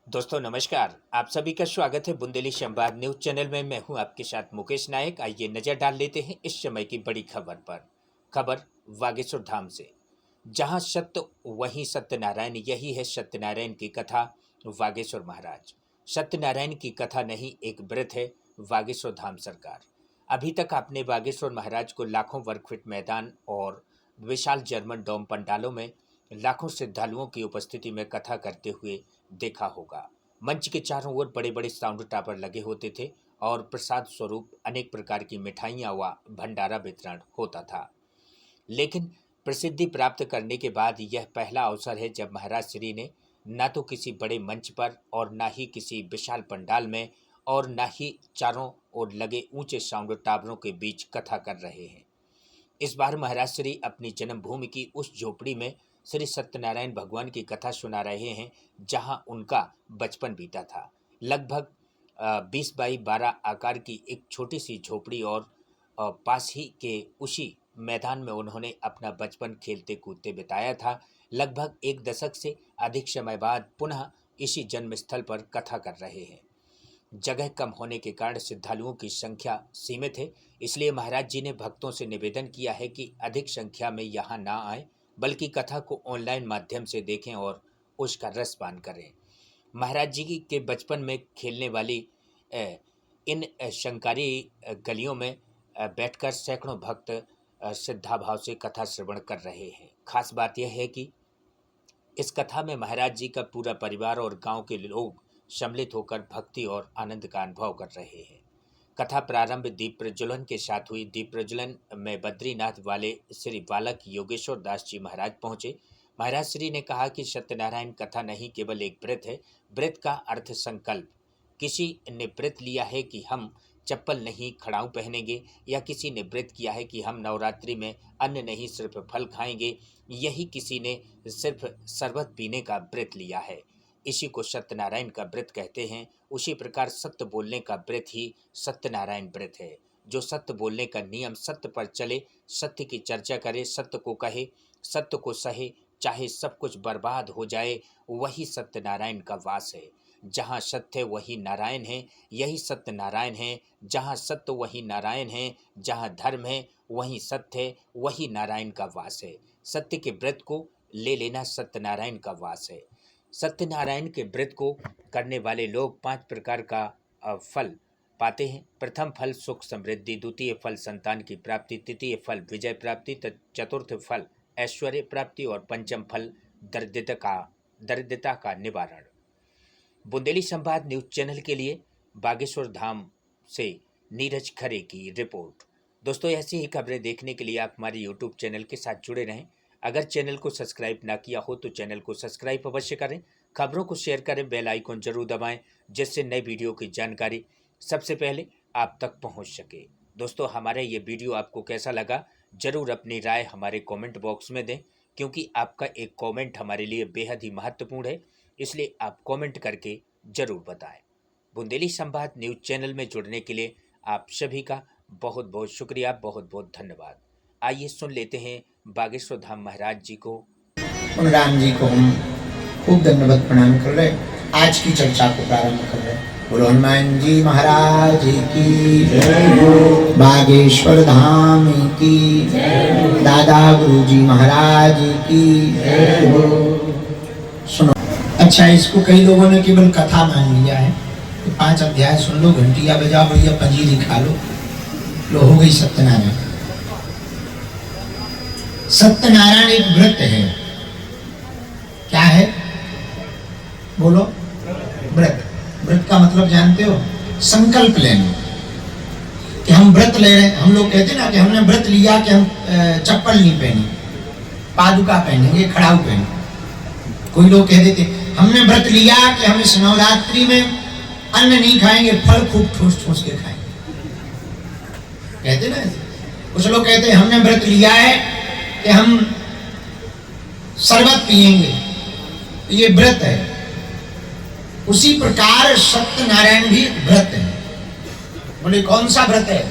दोस्तों नमस्कार। आप सभी का स्वागत है बुंदेली संवाद न्यूज चैनल में। मैं हूं आपके साथ मुकेश नायक। आइए नजर डाल लेते हैं इस समय की बड़ी खबर पर। खबर बागेश्वर धाम से, जहां सत्य वहीं सत्यनारायण। यही है सत्यनारायण की कथा। बागेश्वर महाराज सत्यनारायण की कथा नहीं, एक व्रत है बागेश्वर धाम सरकार। अभी तक आपने बागेश्वर महाराज को लाखों वर्ग फीट मैदान और विशाल जर्मन डोम पंडालों में लाखों श्रद्धालुओं की उपस्थिति में कथा करते हुए देखा होगा। मंच के चारों ओर बड़े बड़े साउंड टावर लगे होते थे और प्रसाद स्वरूप अनेक प्रकार की मिठाइयाँ व भंडारा वितरण होता था। लेकिन प्रसिद्धि प्राप्त करने के बाद यह पहला अवसर है जब महाराज श्री ने न तो किसी बड़े मंच पर और न ही किसी विशाल पंडाल में और न ही चारों ओर लगे ऊंचे साउंड टावरों के बीच कथा कर रहे हैं। इस बार महाराज श्री अपनी जन्मभूमि की उस झोपड़ी में श्री सत्यनारायण भगवान की कथा सुना रहे हैं जहां उनका बचपन बीता था। लगभग 20 बाई 12 आकार की एक छोटी सी झोपड़ी और पास ही के उसी मैदान में उन्होंने अपना बचपन खेलते कूदते बिताया था। लगभग एक दशक से अधिक समय बाद पुनः इसी जन्मस्थल पर कथा कर रहे हैं। जगह कम होने के कारण श्रद्धालुओं की संख्या सीमित है, इसलिए महाराज जी ने भक्तों से निवेदन किया है कि अधिक संख्या में यहाँ ना आए, बल्कि कथा को ऑनलाइन माध्यम से देखें और उसका रसपान करें। महाराज जी के बचपन में खेलने वाली इन शंकारी गलियों में बैठकर सैकड़ों भक्त श्रद्धा भाव से कथा श्रवण कर रहे हैं। खास बात यह है कि इस कथा में महाराज जी का पूरा परिवार और गांव के लोग सम्मिलित होकर भक्ति और आनंद का अनुभव कर रहे हैं। कथा प्रारंभ दीप प्रज्वलन के साथ हुई। दीप प्रज्वलन में बद्रीनाथ वाले श्री बालक योगेश्वर दास जी महाराज पहुंचे। महाराज श्री ने कहा कि सत्यनारायण कथा नहीं केवल एक व्रत है। व्रत का अर्थ संकल्प। किसी ने व्रत लिया है कि हम चप्पल नहीं खड़ाऊ पहनेंगे, या किसी ने व्रत किया है कि हम नवरात्रि में अन्न नहीं सिर्फ फल खाएंगे, यही किसी ने सिर्फ शरबत पीने का व्रत लिया है। इसी को सत्यनारायण का व्रत कहते हैं। उसी प्रकार सत्य बोलने का व्रत ही सत्यनारायण व्रत है। जो सत्य बोलने का नियम, सत्य पर चले, सत्य की चर्चा करे, सत्य को कहे, सत्य को सहे, चाहे सब कुछ बर्बाद हो जाए, वही सत्यनारायण का वास है। जहाँ सत्य वही नारायण है, यही सत्यनारायण है। जहाँ सत्य वही नारायण है, जहाँ धर्म है वही सत्य है, वही नारायण का वास है। सत्य के व्रत को ले लेना सत्यनारायण का वास है। सत्यनारायण के व्रत को करने वाले लोग 5 प्रकार का फल पाते हैं। प्रथम फल सुख समृद्धि, द्वितीय फल संतान की प्राप्ति, तृतीय फल विजय प्राप्ति, चतुर्थ फल ऐश्वर्य प्राप्ति और पंचम फल दरिद्रता का निवारण। बुंदेली संवाद न्यूज चैनल के लिए बागेश्वर धाम से नीरज खरे की रिपोर्ट। दोस्तों, ऐसी ही खबरें देखने के लिए आप हमारे यूट्यूब चैनल के साथ जुड़े रहें। अगर चैनल को सब्सक्राइब ना किया हो तो चैनल को सब्सक्राइब अवश्य करें। खबरों को शेयर करें, बेल आइकन जरूर दबाएं, जिससे नई वीडियो की जानकारी सबसे पहले आप तक पहुंच सके। दोस्तों, हमारा ये वीडियो आपको कैसा लगा जरूर अपनी राय हमारे कमेंट बॉक्स में दें, क्योंकि आपका एक कमेंट हमारे लिए बेहद ही महत्वपूर्ण है, इसलिए आप कमेंट करके जरूर बताएं। बुंदेली संवाद न्यूज चैनल में जुड़ने के लिए आप सभी का बहुत बहुत शुक्रिया, बहुत बहुत धन्यवाद। आइए सुन लेते हैं बागेश्वर धाम महाराज जी को। उन राम जी को हम खूब दंडवत प्रणाम कर रहे हैं। आज की चर्चा को प्रारंभ कर रहे हैं। बोलो हनुमान जी महाराज की जय हो, बागेश्वर धाम की जय हो, दादा गुरु जी महाराज की जय हो। सुनो, अच्छा, इसको कई लोगों ने केवल कथा मान लिया है। तो 5 अध्याय सुन लो, घंटिया बजा, बढ़िया पंजीरी खा लो, हो गई सत्यनारायण। सत्यनारायण एक व्रत है। क्या है? बोलो। व्रत। व्रत का मतलब जानते हो? संकल्प लेना कि हम व्रत ले रहे हैं। हम लोग कहते हैं ना कि हमने व्रत लिया कि हम चप्पल नहीं पहनी, पादुका पहनेंगे, खड़ाऊ पहनेंगे। कोई लोग कह देते हमने व्रत लिया कि हम इस नवरात्रि में अन्न नहीं खाएंगे, फल खूब ठूस ठूस के खाएंगे, कहते ना। कुछ लोग कहते हैं हमने व्रत लिया है कि हम शरबत पिएंगे, ये व्रत है। उसी प्रकार सत्यनारायण भी व्रत है। बोले कौन सा व्रत है?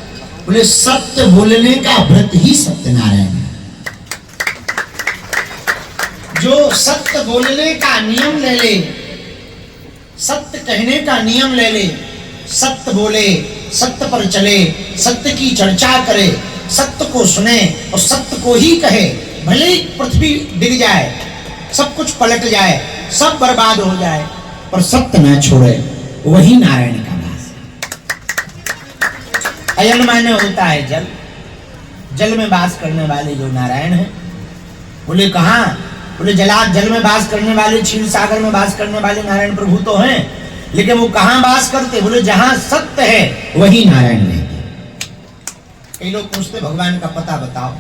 बोले सत्य बोलने का व्रत ही सत्यनारायण है। जो सत्य बोलने का नियम ले ले, सत्य कहने का नियम ले ले, सत्य बोले, सत्य पर चले, सत्य की चर्चा करे, सत्य को सुने और सत्य को ही कहे। भले ही पृथ्वी डिग जाए, सब कुछ पलट जाए, सब बर्बाद हो जाए, पर सत्य न छोड़े, वही नारायण का वास है। अयन माने होता है जल, जल में वास करने वाले जो नारायण है। बोले कहाँ? बोले जल में वास करने वाले, क्षीर सागर में वास करने वाले नारायण प्रभु तो हैं, लेकिन वो कहाँ वास करते? बोले जहां सत्य है वही नारायण रहते। कई लोग पूछते भगवान का पता बताओ।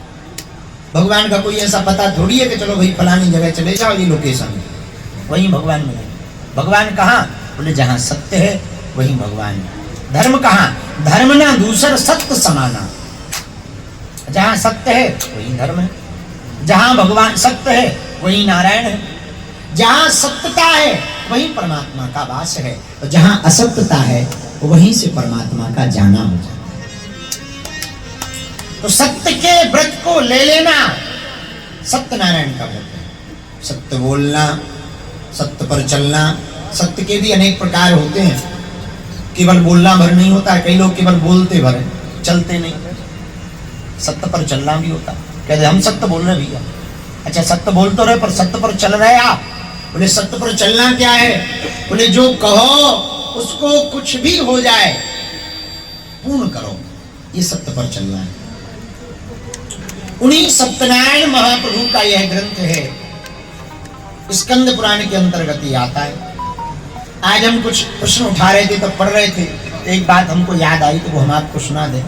भगवान का कोई ऐसा पता थोड़ी है कि चलो भाई फलानी जगह चले जाओ, ये लोकेशन है, वही भगवान मिले। भगवान कहाँ? बोले जहां सत्य है वही भगवान है। धर्म कहाँ? धर्म ना दूसर सत्य समाना। जहां सत्य है वही धर्म है, जहां भगवान सत्य है वही नारायण है, जहां सत्यता है वही परमात्मा का वास है, और जहां असत्यता है वहीं से परमात्मा का जाना हो जाता है। तो सत्य के व्रत को ले लेना सत्यनारायण का व्रत है। सत्य बोलना, सत्य पर चलना। सत्य के भी अनेक प्रकार होते हैं, केवल बोलना भर नहीं होता है। कई लोग केवल बोलते भर चलते नहीं, सत्य पर चलना भी होता है। कहते हम सत्य बोल रहे भैया, अच्छा सत्य बोल तो रहे पर सत्य पर चल रहे आप। बोले सत्य पर चलना क्या है? बोले जो कहो उसको कुछ भी हो जाए पूर्ण करो, ये सत्य पर चलना है। उन्हीं सत्यनारायण महाप्रभु का यह ग्रंथ है, स्कंद पुराण के अंतर्गत ही आता है। आज हम कुछ प्रश्न उठा रहे थे, तब पढ़ रहे थे, एक बात हमको याद आई तो वो हम आपको सुना दें।